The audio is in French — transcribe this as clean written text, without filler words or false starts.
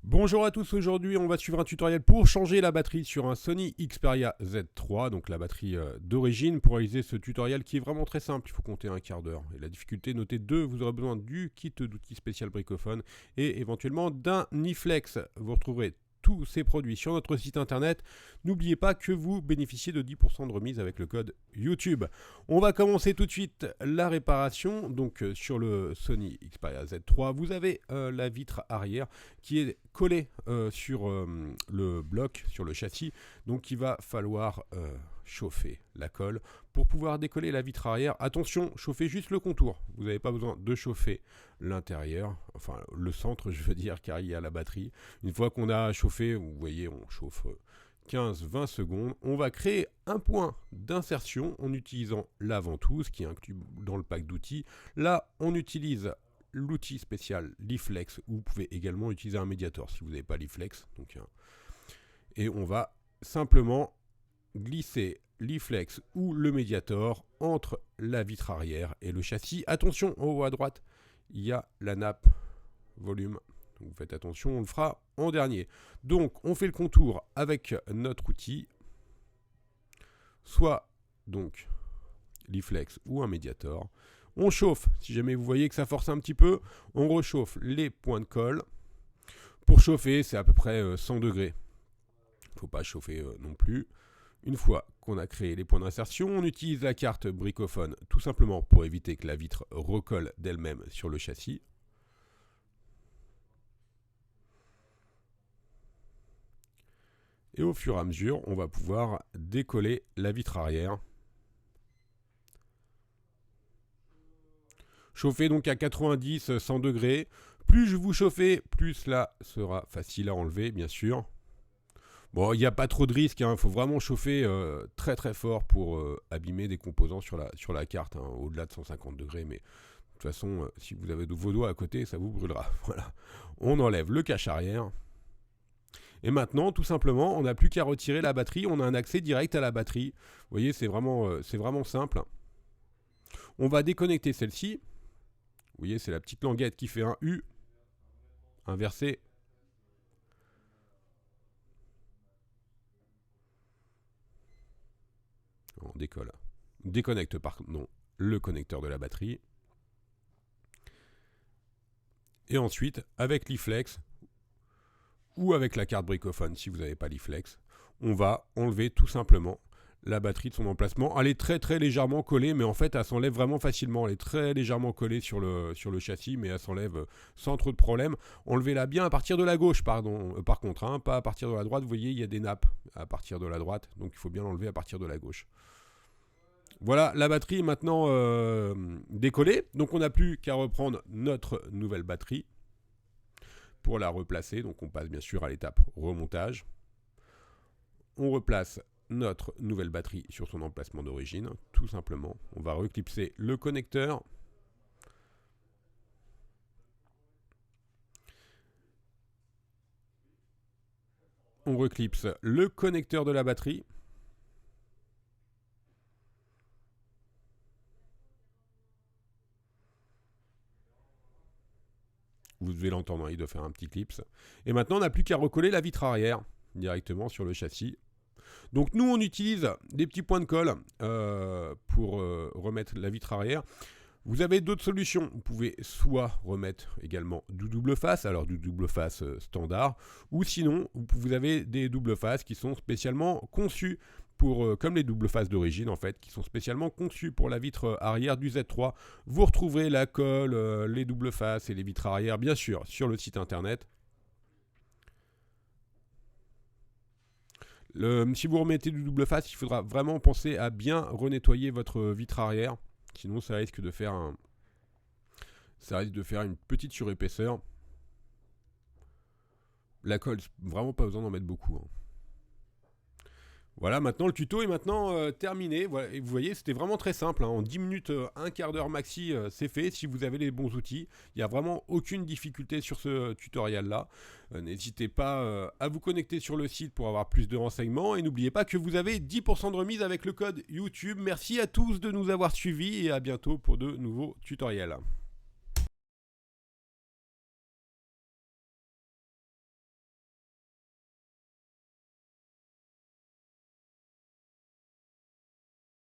Bonjour à tous, aujourd'hui on va suivre un tutoriel pour changer la batterie sur un Sony Xperia Z3, donc la batterie d'origine. Pour réaliser ce tutoriel qui est vraiment très simple, il faut compter un quart d'heure. Et la difficulté, notez 2, vous aurez besoin du kit d'outils spécial Bricophone et éventuellement d'un iFlex. Vous retrouverez tous ces produits sur notre site internet. N'oubliez pas que vous bénéficiez de 10% de remise avec le code YouTube. On va commencer tout de suite la réparation. Donc sur le Sony Xperia Z3, vous avez la vitre arrière qui est collée sur le bloc, sur le châssis. Donc il va falloir chauffer la colle pour pouvoir décoller la vitre arrière. Attention, chauffez juste le contour. Vous n'avez pas besoin de chauffer l'intérieur, enfin le centre je veux dire, car il y a la batterie. Une fois qu'on a chauffé, vous voyez, on chauffe 15-20 secondes. On va créer un point d'insertion en utilisant la ventouse qui est inclus dans le pack d'outils. Là, on utilise l'outil spécial l'iFlex, ou vous pouvez également utiliser un médiator si vous n'avez pas l'iFlex. Et on va simplement glisser l'iFlex ou le médiator entre la vitre arrière et le châssis. Attention, en haut à droite, il y a la nappe volume. Donc vous faites attention, on le fera en dernier. Donc on fait le contour avec notre outil, soit donc l'iFlex ou un médiator. On chauffe, si jamais vous voyez que ça force un petit peu, on rechauffe les points de colle. Pour chauffer, c'est à peu près 100 degrés. Il ne faut pas chauffer non plus. Une fois qu'on a créé les points d'insertion, on utilise la carte Bricophone tout simplement pour éviter que la vitre recolle d'elle-même sur le châssis. Et au fur et à mesure, on va pouvoir décoller la vitre arrière. Chauffez donc à 90-100 degrés. Plus vous chauffez, plus cela sera facile à enlever, bien sûr. Bon, il n'y a pas trop de risques, il faut vraiment chauffer très très fort pour abîmer des composants sur la carte, au-delà de 150 degrés. Mais de toute façon, si vous avez vos doigts à côté, ça vous brûlera. Voilà. On enlève le cache arrière. Et maintenant, tout simplement, on n'a plus qu'à retirer la batterie. On a un accès direct à la batterie. Vous voyez, c'est vraiment simple. On va déconnecter celle-ci. Vous voyez, c'est la petite languette qui fait un U inversé. On déconnecte le connecteur de la batterie. Et ensuite, avec l'iFlex ou avec la carte Bricophone, si vous n'avez pas l'iFlex, on va enlever tout simplement la batterie de son emplacement. Elle est très très légèrement collée, mais en fait elle s'enlève vraiment facilement. Elle est très légèrement collée sur le châssis, mais elle s'enlève sans trop de problème. Enlevez-la bien à partir de la gauche, par contre, pas à partir de la droite. Vous voyez, il y a des nappes à partir de la droite, donc il faut bien l'enlever à partir de la gauche. Voilà, la batterie est maintenant décollée, donc on n'a plus qu'à reprendre notre nouvelle batterie pour la replacer. Donc on passe bien sûr à l'étape remontage. On replace notre nouvelle batterie sur son emplacement d'origine, tout simplement. On va reclipser le connecteur. On reclipse le connecteur de la batterie. Vous devez l'entendre, il doit faire un petit clips. Et maintenant, on n'a plus qu'à recoller la vitre arrière directement sur le châssis. Donc nous, on utilise des petits points de colle pour remettre la vitre arrière. Vous avez d'autres solutions. Vous pouvez soit remettre également du double face, alors du double face standard, ou sinon, vous avez des double faces qui sont spécialement conçus comme les double faces d'origine en fait, qui sont spécialement conçus pour la vitre arrière du Z3. Vous retrouverez la colle, les double faces et les vitres arrière, bien sûr, sur le site internet. Si vous remettez du double face, il faudra vraiment penser à bien renettoyer votre vitre arrière. Sinon, ça risque de faire une petite surépaisseur. La colle, vraiment pas besoin d'en mettre beaucoup. Voilà, maintenant le tuto est maintenant terminé. Voilà, et vous voyez, c'était vraiment très simple. En 10 minutes, un quart d'heure maxi, c'est fait. Si vous avez les bons outils, il n'y a vraiment aucune difficulté sur ce tutoriel-là. N'hésitez pas à vous connecter sur le site pour avoir plus de renseignements. Et n'oubliez pas que vous avez 10% de remise avec le code YouTube. Merci à tous de nous avoir suivis et à bientôt pour de nouveaux tutoriels.